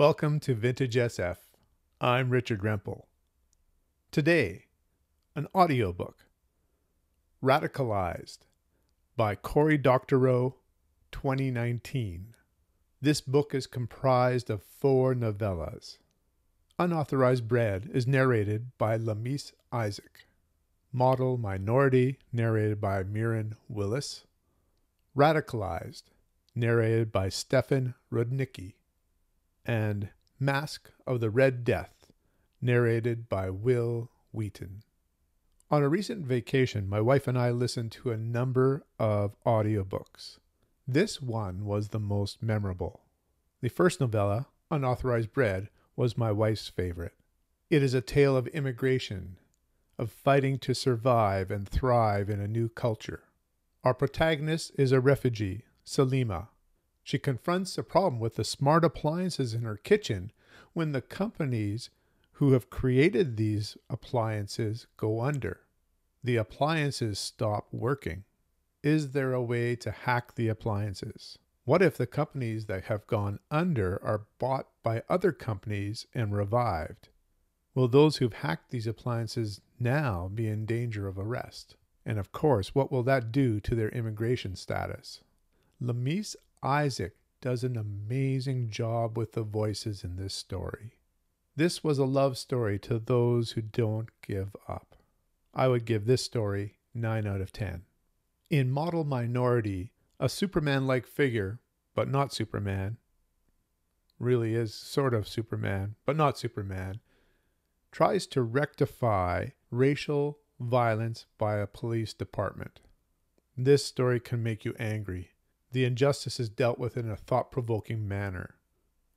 Welcome to Vintage SF. I'm Richard Rempel. Today, an audiobook, Radicalized by Cory, Doctorow, 2019. This book is comprised of 4 novellas. Unauthorized Bread is narrated by Lamise Isaac. Model Minority, narrated by Miran Willis. Radicalized, narrated by Stefan Rudnicki. And Mask of the Red Death, narrated by Will Wheaton. On a recent vacation, my wife and I listened to a number of audiobooks. This one was the most memorable. The first novella, Unauthorized Bread, was my wife's favorite. It is a tale of immigration, of fighting to survive and thrive in a new culture. Our protagonist is a refugee, Salima. She confronts a problem with the smart appliances in her kitchen when the companies who have created these appliances go under. The appliances stop working. Is there a way to hack the appliances? What if the companies that have gone under are bought by other companies and revived? Will those who've hacked these appliances now be in danger of arrest? And of course, what will that do to their immigration status? Lamise Isaac does an amazing job with the voices in this story. This was a love story to those who don't give up. I would give this story 9 out of 10. In Model Minority, a Superman-like figure, but not Superman, really is sort of Superman, but not Superman, tries to rectify racial violence by a police department. This story can make you angry. The injustice is dealt with in a thought-provoking manner.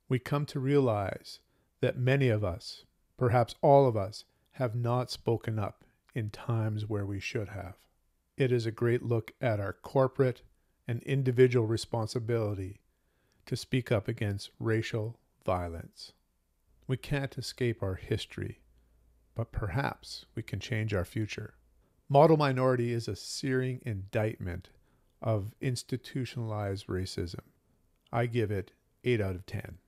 We come to realize that many of us, perhaps all of us, have not spoken up in times where we should have. It is a great look at our corporate and individual responsibility to speak up against racial violence. We can't escape our history, but perhaps we can change our future. Model Minority is a searing indictment of institutionalized racism. I give it 8 out of 10.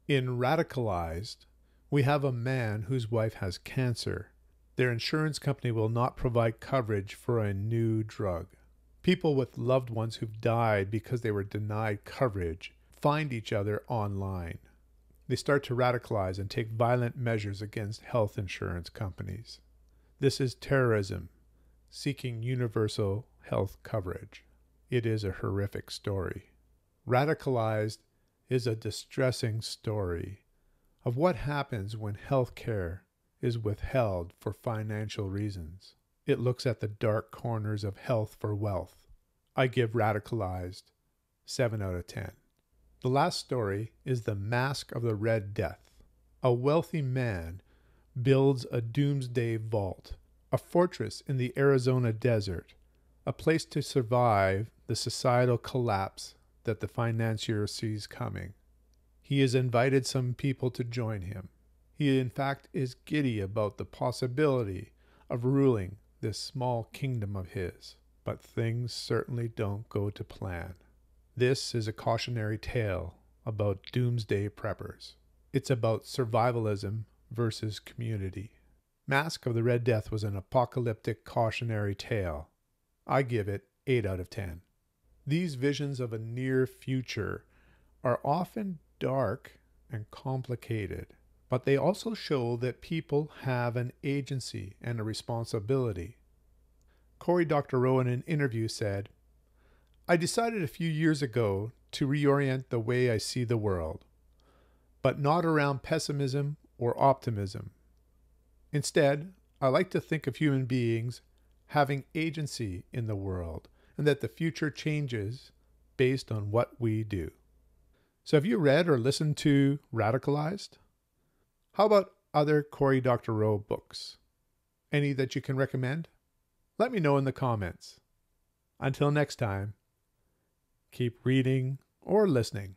In Radicalized, we have a man whose wife has cancer. Their insurance company will not provide coverage for a new drug. People with loved ones who've died because they were denied coverage find each other online. They start to radicalize and take violent measures against health insurance companies. This is terrorism, seeking universal health coverage. It is a horrific story. Radicalized is a distressing story of what happens when health care is withheld for financial reasons. It looks at the dark corners of health for wealth. I give Radicalized 7 out of 10. The last story is The Mask of the Red Death. A wealthy man builds a doomsday vault, a fortress in the Arizona desert, a place to survive the societal collapse that the financier sees coming. He has invited some people to join him. He in fact is giddy about the possibility of ruling this small kingdom of his, but things certainly don't go to plan. This is a cautionary tale about doomsday preppers. It's about survivalism versus community. Mask of the Red Death was an apocalyptic cautionary tale. I give it 8 out of 10. These visions of a near future are often dark and complicated, but they also show that people have an agency and a responsibility. Cory, Doctorow, in an interview said, "I decided a few years ago to reorient the way I see the world, but not around pessimism or optimism. Instead, I like to think of human beings having agency in the world, and that the future changes based on what we do." So have you read or listened to Radicalized? How about other Cory Doctorow books? Any that you can recommend? Let me know in the comments. Until next time, keep reading or listening.